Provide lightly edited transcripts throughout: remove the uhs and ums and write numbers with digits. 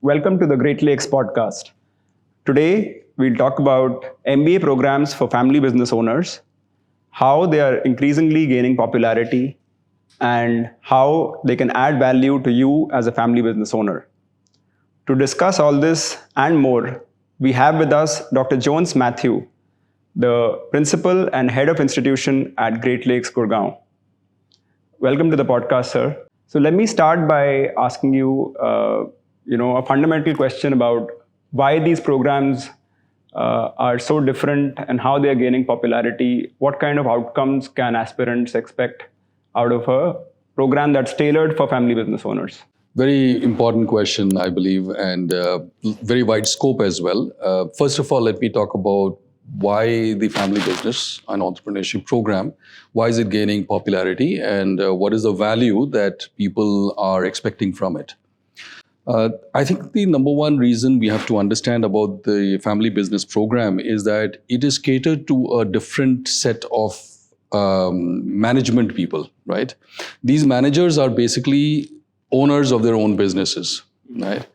Welcome to the Great Lakes podcast. Today, we'll talk about MBA programs for family business owners, how they are increasingly gaining popularity, and how they can add value to you as a family business owner. To discuss all this and more, we have with us Dr. Jones Mathew, the principal and head of institution at Great Lakes, Gurgaon. Welcome to the podcast, sir. So let me start by asking you, a fundamental question about why these programs are so different and how they are gaining popularity. What kind of outcomes can aspirants expect out of a program that's tailored for family business owners? Very important question, I believe, and very wide scope as well. First of all, let me talk about why the family business and entrepreneurship program, why is it gaining popularity, and what is the value that people are expecting from it. I think the number one reason we have to understand about the family business program is that it is catered to a different set of management people, right? These managers are basically owners of their own businesses, right?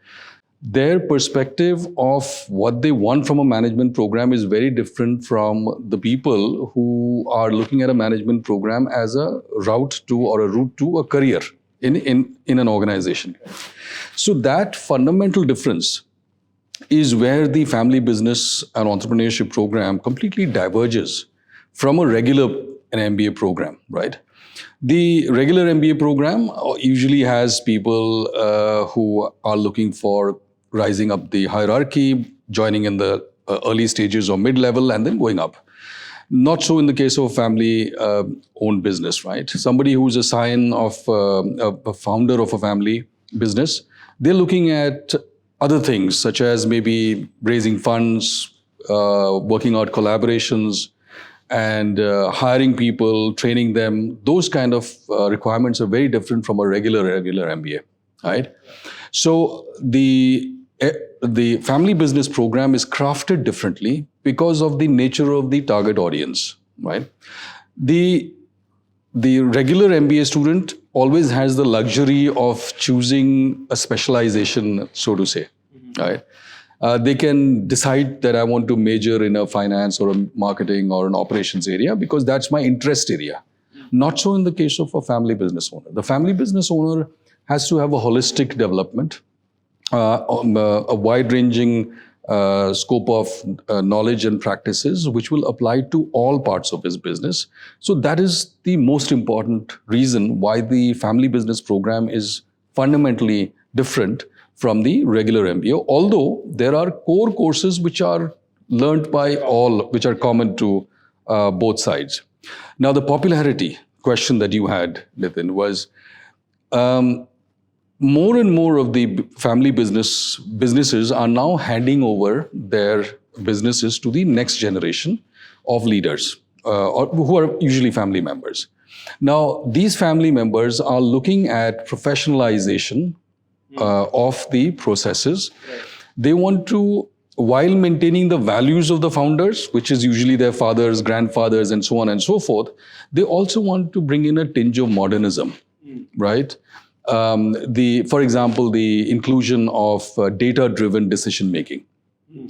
Their perspective of what they want from a management program is very different from the people who are looking at a management program as a route to or a route to a career in an organization. So that fundamental difference is where the family business and entrepreneurship program completely diverges from a regular MBA program, right? The regular MBA program usually has people who are looking for rising up the hierarchy, joining in the early stages or mid-level, and then going up. Not so in the case of family-owned business, right? Somebody who's a scion of a founder of a family business, they're looking at other things, such as maybe raising funds, working out collaborations, and hiring people, training them. Those kind of requirements are very different from a regular MBA, right? So the family business program is crafted differently because of the nature of the target audience, right? The regular MBA student always has the luxury of choosing a specialization, so to say, right? They can decide that I want to major in a finance or a marketing or an operations area because that's my interest area. Not so in the case of a family business owner. The family business owner has to have a holistic development, a wide-ranging scope of knowledge and practices which will apply to all parts of his business. So that is the most important reason why the family business program is fundamentally different from the regular MBA, although there are core courses which are learned by all, which are common to both sides. Now, the popularity question that you had, Nitin, was more and more of the family businesses are now handing over their businesses to the next generation of leaders, who are usually family members. Now, these family members are looking at professionalization of the processes. They want to, while maintaining the values of the founders, which is usually their fathers, grandfathers, and so on and so forth, they also want to bring in a tinge of modernism, right? For example, the inclusion of data-driven decision-making,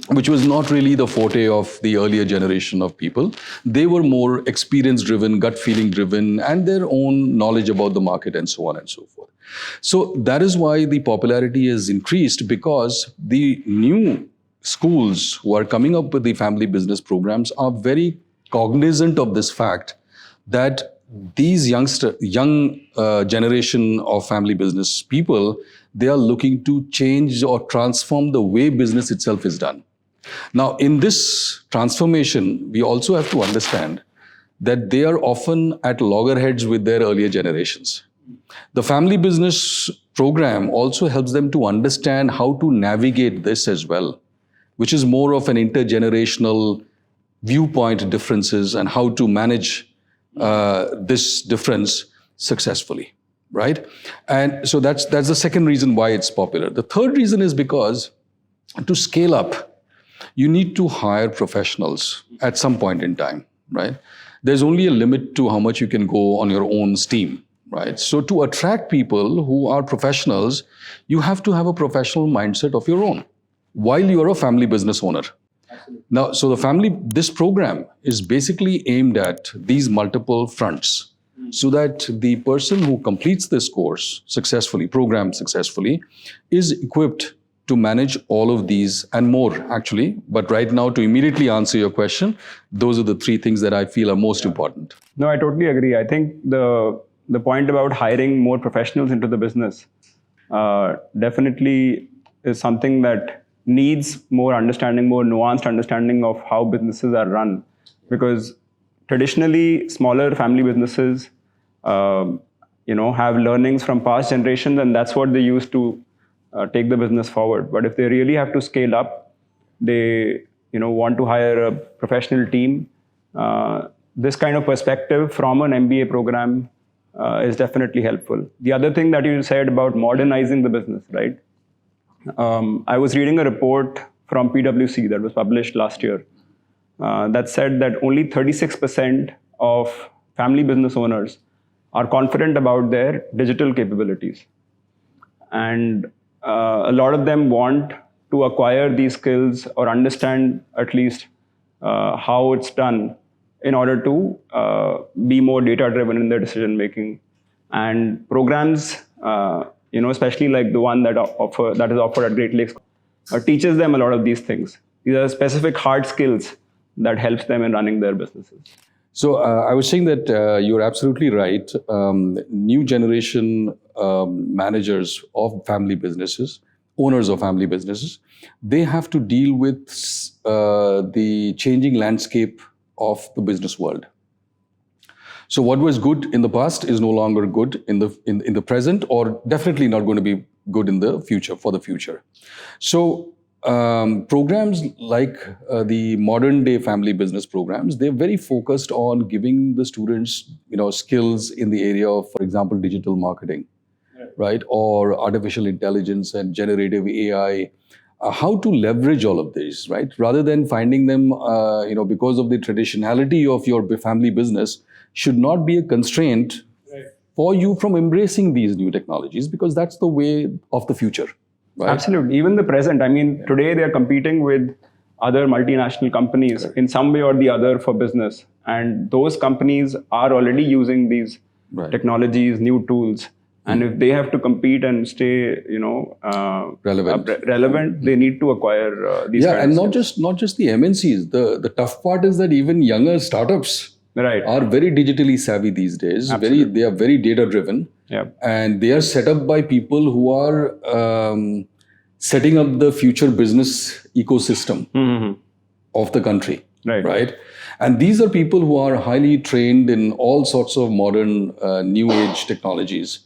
which was not really the forte of the earlier generation of people. They were more experience-driven, gut-feeling-driven, and their own knowledge about the market and so on and so forth. So that is why the popularity has increased, because the new schools who are coming up with the family business programs are very cognizant of this fact that these young generation of family business people, they are looking to change or transform the way business itself is done. Now, in this transformation, we also have to understand that they are often at loggerheads with their earlier generations. The family business program also helps them to understand how to navigate this as well, which is more of an intergenerational viewpoint differences and how to manage this difference successfully, right? And so that's the second reason why it's popular. The third reason is because to scale up, you need to hire professionals at some point in time, right? There's only a limit to how much you can go on your own steam, right? So to attract people who are professionals, you have to have a professional mindset of your own while you are a family business owner. Now, so this program is basically aimed at these multiple fronts so that the person who completes this course successfully, program successfully, is equipped to manage all of these and more, actually. But right now, to immediately answer your question, those are the three things that I feel are most important. No, I totally agree. I think the point about hiring more professionals into the business definitely is something that needs more understanding, more nuanced understanding of how businesses are run. Because traditionally, smaller family businesses, have learnings from past generations, and that's what they use to take the business forward. But if they really have to scale up, they want to hire a professional team. This kind of perspective from an MBA program is definitely helpful. The other thing that you said about modernizing the business, right? I was reading a report from PwC that was published last year that said that only 36% of family business owners are confident about their digital capabilities. And a lot of them want to acquire these skills or understand at least how it's done in order to be more data-driven in their decision-making. And programs, especially like the one that is offered at Great Lakes, teaches them a lot of these things. These are specific hard skills that helps them in running their businesses. So I was saying that you're absolutely right. New generation managers of family businesses, owners of family businesses, they have to deal with the changing landscape of the business world. So what was good in the past is no longer good in the present, or definitely not going to be good in the future, for the future. So programs like the modern day family business programs, they're very focused on giving the students, skills in the area of, for example, digital marketing, right? Or artificial intelligence and generative AI, how to leverage all of these, right? Rather than finding them, because of the traditionality of your family business, should not be a constraint for you from embracing these new technologies, because that's the way of the future. Right? Absolutely. Even the present. I mean, today they are competing with other multinational companies in some way or the other for business. And those companies are already using these technologies, new tools. And if they have to compete and stay, relevant, they need to acquire these. Yeah, and not just the MNCs. The tough part is that even younger startups are very digitally savvy these days. They are very data driven. Yeah. And they are set up by people who are setting up the future business ecosystem of the country. Right. And these are people who are highly trained in all sorts of modern new age technologies.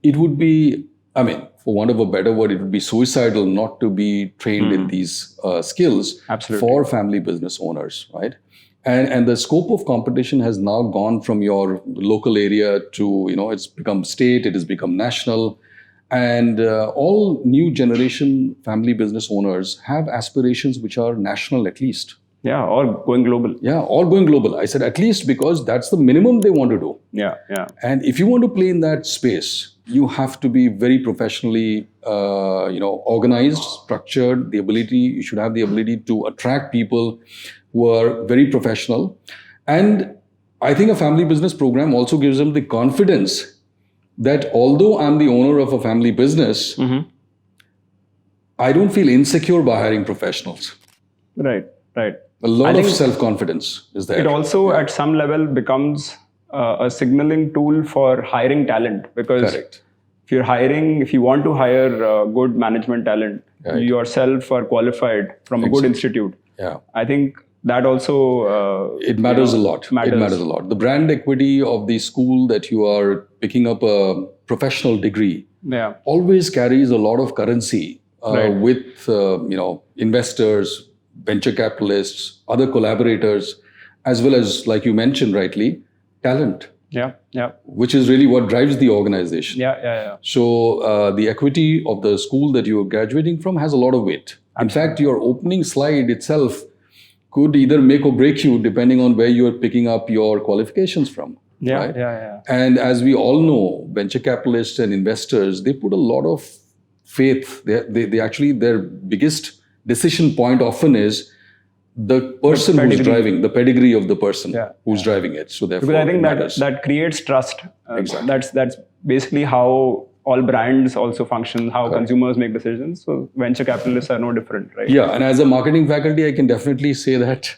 It would be, for want of a better word, it would be suicidal not to be trained in these skills for family business owners, right? And the scope of competition has now gone from your local area to, it's become state, it has become national. And all new generation family business owners have aspirations which are national at least. Yeah, or going global. Yeah, or going global. I said at least because that's the minimum they want to do. Yeah. And if you want to play in that space, you have to be very professionally, organized, structured. You should have the ability to attract people who are very professional. And I think a family business program also gives them the confidence that although I'm the owner of a family business, I don't feel insecure by hiring professionals. Right. A lot of self-confidence is there. It also, at some level, becomes a signaling tool for hiring talent. Because if you want to hire good management talent, you yourself are qualified from a good institute. Yeah. I think that also it matters a lot. It matters a lot. The brand equity of the school that you are picking up a professional degree always carries a lot of currency with investors, venture capitalists, other collaborators, as well as, like you mentioned rightly, talent. Yeah. Which is really what drives the organization. Yeah. So the equity of the school that you are graduating from has a lot of weight. In fact, your opening slide itself could either make or break you depending on where you are picking up your qualifications from. Yeah, right? yeah. And as we all know, venture capitalists and investors, they put a lot of faith. They actually, their biggest decision point often is the person who's pedigree. driving, the pedigree of the person Yeah, who's driving it. So therefore, Because I think it that matters. that creates trust. Exactly. That's basically how all brands also function, how consumers make decisions. So venture capitalists are no different, right? Yeah, and as a marketing faculty, I can definitely say that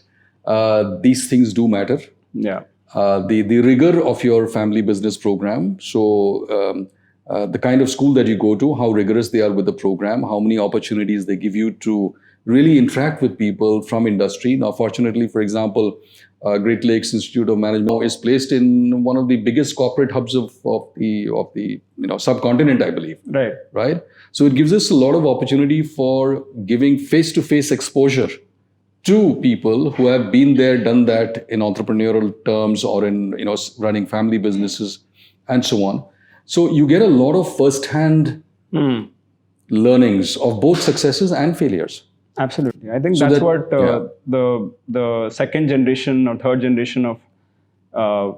these things do matter. Yeah. The rigor of your family business program. So the kind of school that you go to, how rigorous they are with the program, how many opportunities they give you to really interact with people from industry. Now, fortunately, for example, Great Lakes Institute of Management is placed in one of the biggest corporate hubs of the subcontinent, I believe. Right. Right. So it gives us a lot of opportunity for giving face-to-face exposure to people who have been there, done that in entrepreneurial terms or in running family businesses and so on. So you get a lot of first-hand learnings of both successes and failures. Absolutely. I think that's what the second generation or third generation of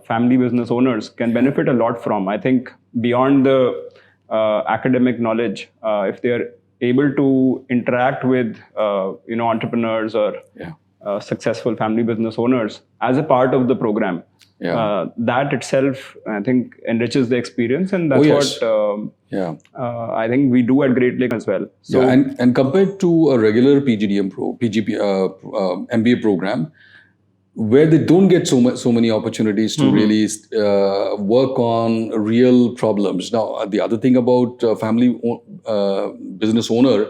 family business owners can benefit a lot from. I think beyond the academic knowledge, if they are able to interact with entrepreneurs or successful family business owners as a part of the program, that itself, I think, enriches the experience, and that's I think we do at Great Lakes as well. So, and compared to a regular MBA program, where they don't get so many opportunities to really work on real problems. Now, the other thing about family business owner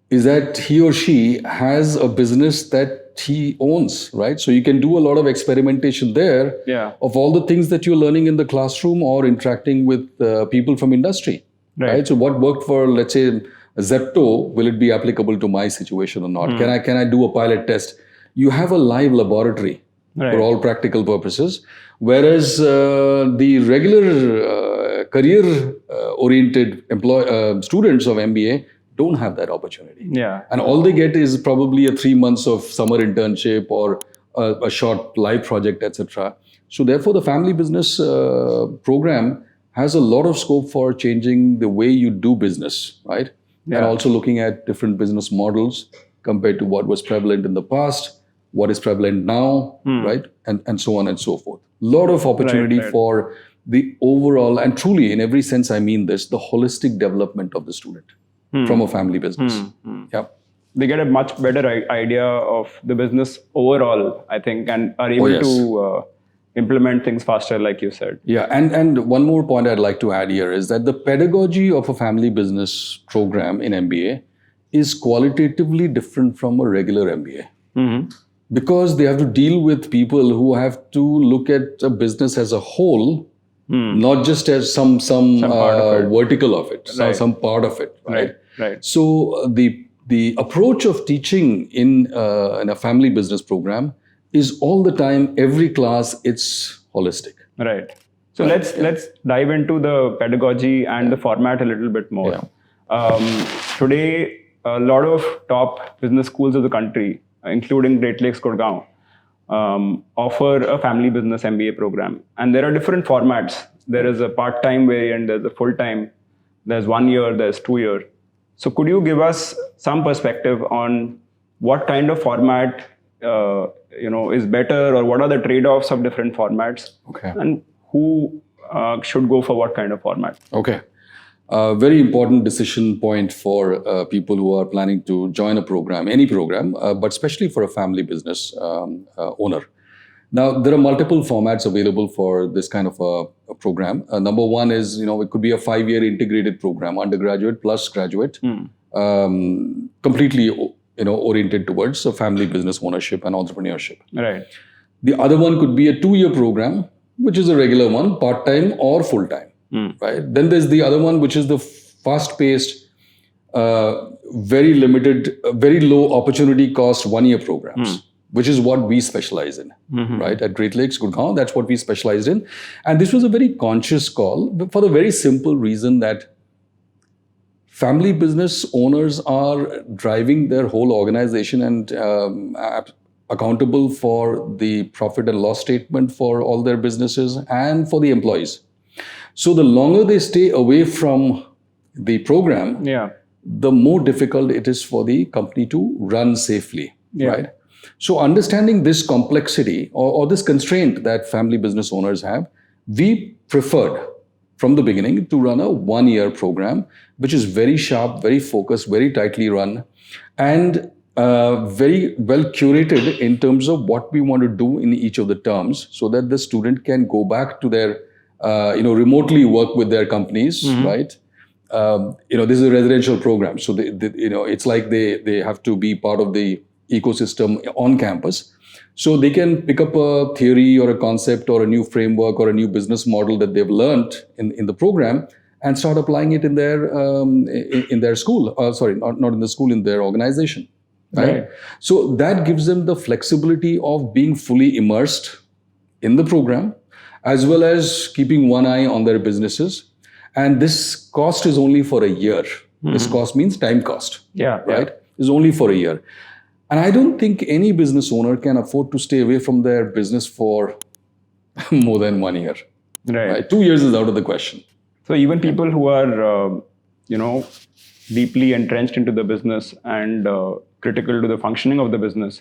is that he or she has a business that he owns, right? So you can do a lot of experimentation there of all the things that you're learning in the classroom or interacting with people from industry, right? So what worked for, let's say, Zepto, will it be applicable to my situation or not? Can I do a pilot test? You have a live laboratory for all practical purposes, whereas the regular career-oriented students of MBA don't have that opportunity. Yeah. And all they get is probably a 3 months of summer internship or a short live project, etc. So therefore, the family business program has a lot of scope for changing the way you do business, right? Yeah. And also looking at different business models compared to what was prevalent in the past, what is prevalent now, right? And so on and so forth. A lot of opportunity for the overall, and truly in every sense, I mean this, the holistic development of the student. From a family business. Yeah. They get a much better idea of the business overall, I think, and are able to implement things faster, like you said. Yeah, and one more point I'd like to add here is that the pedagogy of a family business program in MBA is qualitatively different from a regular MBA. Because they have to deal with people who have to look at a business as a whole, not just as some vertical of it, some part of it, right? Right. So the approach of teaching in a family business program is all the time, every class, it's holistic. Right. So let's dive into the pedagogy and the format a little bit more. Today, a lot of top business schools of the country, including Great Lakes, Gurgaon, offer a family business MBA program. And there are different formats. There is a part-time variant, there's a full-time, there's 1 year, there's 2 year. So could you give us some perspective on what kind of format is better, or what are the trade-offs of different formats? Okay. And who should go for what kind of format? Okay. Very important decision point for people who are planning to join a program, any program, but especially for a family business owner. Now, there are multiple formats available for this kind of a program. Number one is, it could be a 5-year integrated program, undergraduate plus graduate, completely, oriented towards a family business ownership and entrepreneurship. Right. The other one could be a 2-year program, which is a regular one, part-time or full-time. Right. Then there's the other one, which is the fast-paced, very limited, very low opportunity cost 1-year programs, which is what we specialize in, right? At Great Lakes, Gurgaon, that's what we specialized in. And this was a very conscious call for the very simple reason that family business owners are driving their whole organization and accountable for the profit and loss statement for all their businesses and for the employees. So the longer they stay away from the program, the more difficult it is for the company to run safely, right? So understanding this complexity or this constraint that family business owners have, we preferred from the beginning to run a 1-year program, which is very sharp, very focused, very tightly run, and very well curated in terms of what we want to do in each of the terms, so that the student can go back to their, remotely work with their companies, right? This is a residential program, so it's like they have to be part of the ecosystem on campus. So they can pick up a theory or a concept or a new framework or a new business model that they've learned in the program and start applying it in their school. Not in the school, in their organization. Right? So that gives them the flexibility of being fully immersed in the program, as well as keeping one eye on their businesses. And this cost is only for a year. This cost means time cost. Right? It's only for a year. And I don't think any business owner can afford to stay away from their business for more than 1 year. Right? 2 years is out of the question. So even people who are, deeply entrenched into the business and critical to the functioning of the business,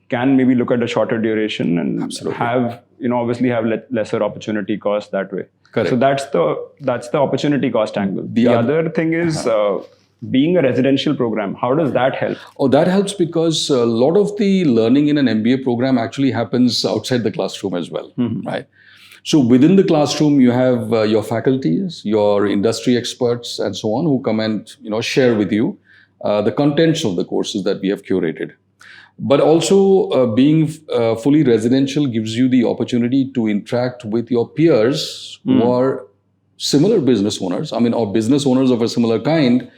can maybe look at a shorter duration and have, obviously have lesser opportunity cost that way. Correct. So that's the opportunity cost angle. The other thing is being a residential program. How does that help? Oh, that helps because a lot of the learning in an MBA program actually happens outside the classroom as well, right? So within the classroom, you have your faculties, your industry experts, and so on, who come and share with you the contents of the courses that we have curated. But also being fully residential gives you the opportunity to interact with your peers who are similar business owners, or business owners of a similar kind,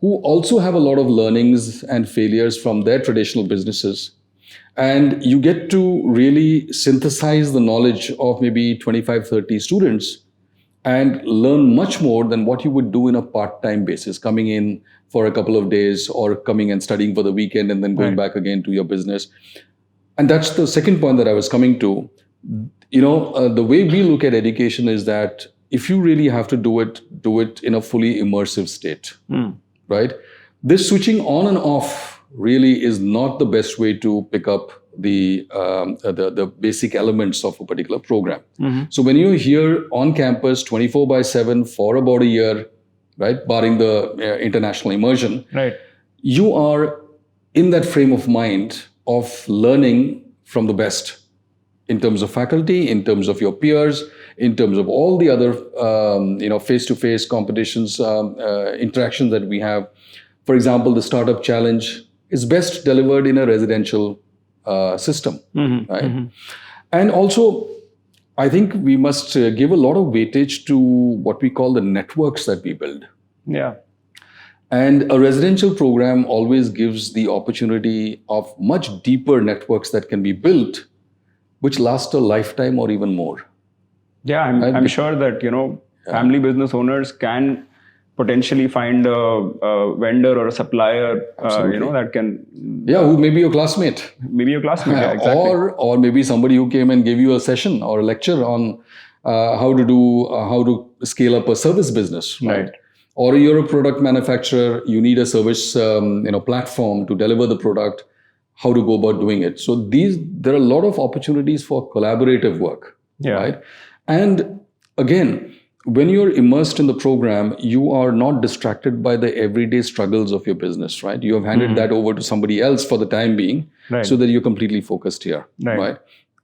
who also have a lot of learnings and failures from their traditional businesses. And you get to really synthesize the knowledge of maybe 25, 30 students and learn much more than what you would do in a part-time basis, coming in for a couple of days or coming and studying for the weekend and then going back again to your business. And that's the second point that I was coming to. The way we look at education is that if you really have to do it in a fully immersive state, right? This switching on and off really is not the best way to pick up the basic elements of a particular program. So when you're here on campus 24/7 for about a year, right, barring the international immersion, right, you are in that frame of mind of learning from the best in terms of faculty, in terms of your peers, in terms of all the other face-to-face competitions, interactions that we have. For example, the startup challenge is best delivered in a residential system, right? And also, I think we must give a lot of weightage to what we call the networks that we build. And a residential program always gives the opportunity of much deeper networks that can be built, which last a lifetime or even more. I'm sure that family business owners can potentially find a vendor or a supplier, that can... who may be your classmate. Exactly. Or maybe somebody who came and gave you a session or a lecture on how to scale up a service business, right? Or you're a product manufacturer, you need a service platform to deliver the product, how to go about doing it. So there are a lot of opportunities for collaborative work, right? And again, when you're immersed in the program, you are not distracted by the everyday struggles of your business, right? You have handed that over to somebody else for the time being, so that you're completely focused here, right?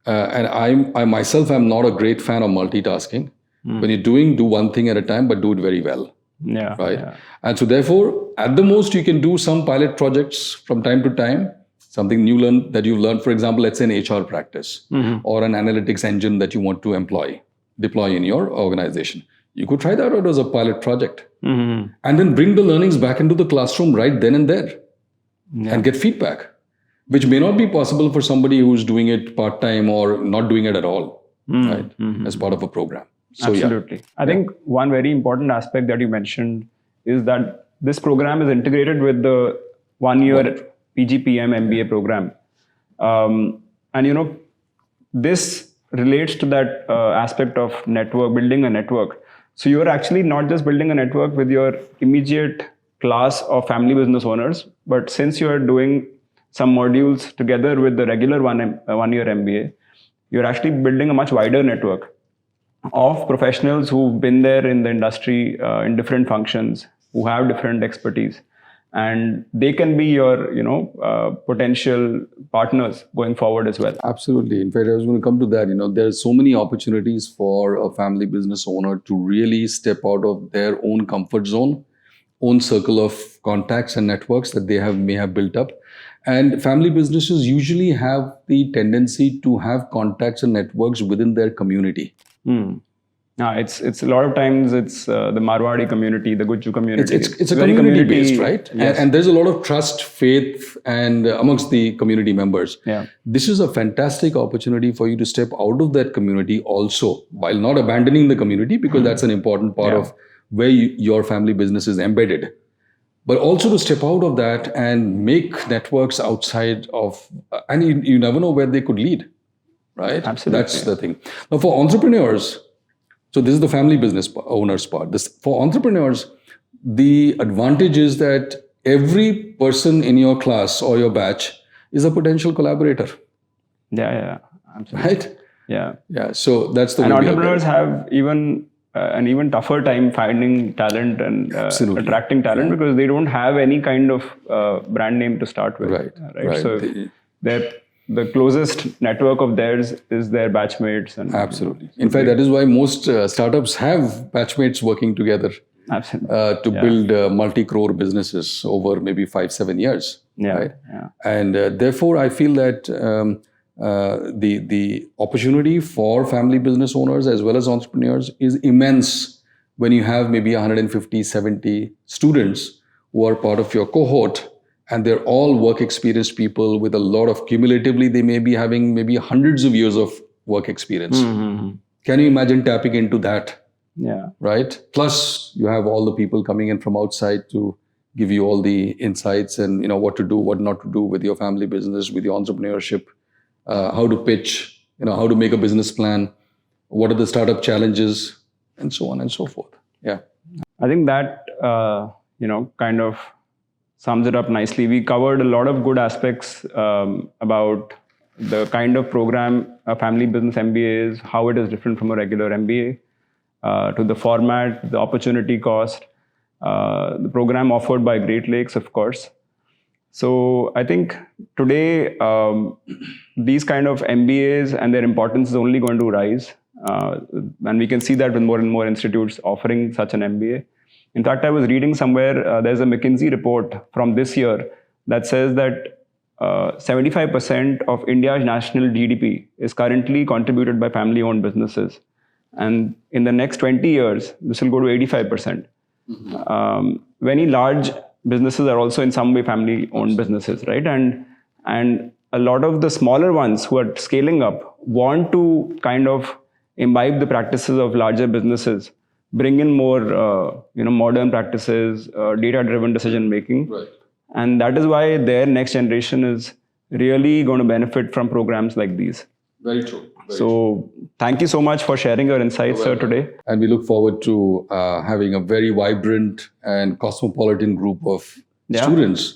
And I myself am not a great fan of multitasking. When you're do one thing at a time, but do it very well, right? And so therefore, at the most, you can do some pilot projects from time to time, something new that you've learned, for example, let's say an HR practice or an analytics engine that you want to deploy in your organization. You could try that out as a pilot project and then bring the learnings back into the classroom right then and there and get feedback, which may not be possible for somebody who's doing it part-time or not doing it at all, right, as part of a program. So, absolutely. I think one very important aspect that you mentioned is that this program is integrated with the 1-year PGPM-FBE program. And this relates to that aspect of network, building a network. So you're actually not just building a network with your immediate class of family business owners, but since you're doing some modules together with the regular one-year MBA, you're actually building a much wider network of professionals who've been there in the industry in different functions, who have different expertise, and they can be your potential partners going forward as well. Absolutely. In fact, I was going to come to that. There's so many opportunities for a family business owner to really step out of their own comfort zone, own circle of contacts and networks that they may have built up. And family businesses usually have the tendency to have contacts and networks within their community. It's a lot of times it's the Marwadi community, the Gujju community. It's a community based, right? Yes. And there's a lot of trust, faith, and amongst the community members. Yeah. This is a fantastic opportunity for you to step out of that community also, while not abandoning the community, because that's an important part of where your family business is embedded. But also to step out of that and make networks outside of, and you never know where they could lead, right? Absolutely. That's the thing. Now, for entrepreneurs, so this is the family business owners part. For entrepreneurs, the advantage is that every person in your class or your batch is a potential collaborator. Yeah, absolutely. Right? Yeah. So that's the and way entrepreneurs have an even tougher time finding talent and attracting talent because they don't have any kind of brand name to start with. Right. So the closest network of theirs is their batchmates. And absolutely. In fact, that is why most startups have batchmates working together. Absolutely. To build multi-crore businesses over maybe 5-7 years. Right? And therefore, I feel that the opportunity for family business owners as well as entrepreneurs is immense when you have maybe 150, 70 students who are part of your cohort, and they're all work experienced people with a lot of, cumulatively, they may be having maybe hundreds of years of work experience. Can you imagine tapping into that? Yeah. Right? Plus, you have all the people coming in from outside to give you all the insights and what to do, what not to do with your family business, with your entrepreneurship, how to pitch, how to make a business plan, what are the startup challenges, and so on and so forth. Yeah. I think that kind of sums it up nicely. We covered a lot of good aspects about the kind of program a family business MBA is, how it is different from a regular MBA, to the format, the opportunity cost, the program offered by Great Lakes, of course. So I think today these kind of MBAs and their importance is only going to rise. And we can see that with more and more institutes offering such an MBA. In fact, I was reading somewhere, there's a McKinsey report from this year that says that 75% of India's national GDP is currently contributed by family-owned businesses. And in the next 20 years, this will go to 85%. Many large businesses are also in some way family-owned businesses, right? And a lot of the smaller ones who are scaling up want to kind of imbibe the practices of larger businesses, bring in more modern practices, data-driven decision-making. Right. And that is why their next generation is really going to benefit from programs like these. Very true. So thank you so much for sharing your insights, sir, today. And we look forward to having a very vibrant and cosmopolitan group of students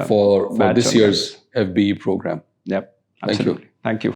for this year's FBE program. Yep, absolutely. Thank you.